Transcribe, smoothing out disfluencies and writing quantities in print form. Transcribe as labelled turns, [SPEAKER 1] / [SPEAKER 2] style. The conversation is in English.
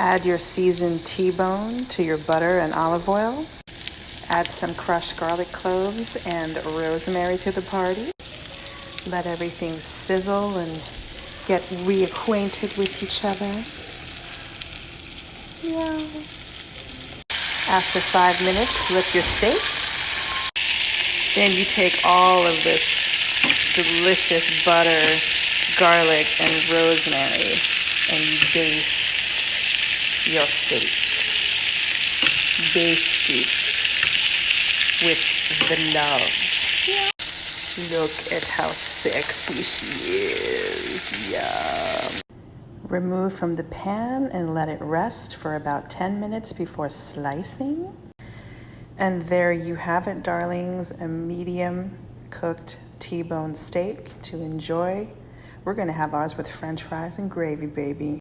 [SPEAKER 1] Add your seasoned T-bone to your butter and olive oil. Add some crushed garlic cloves and rosemary to the party. Let everything sizzle and get reacquainted with each other. Yeah. After 5 minutes, flip your steak. Then you take all of this delicious butter, garlic, and rosemary and you baste your steak. Baste it with the love. Yeah. Look at how sexy she is. Yum. Remove from the pan and let it rest for about 10 minutes before slicing. And there you have it, darlings, a medium cooked T-bone steak to enjoy. We're gonna have ours with French fries and gravy, baby.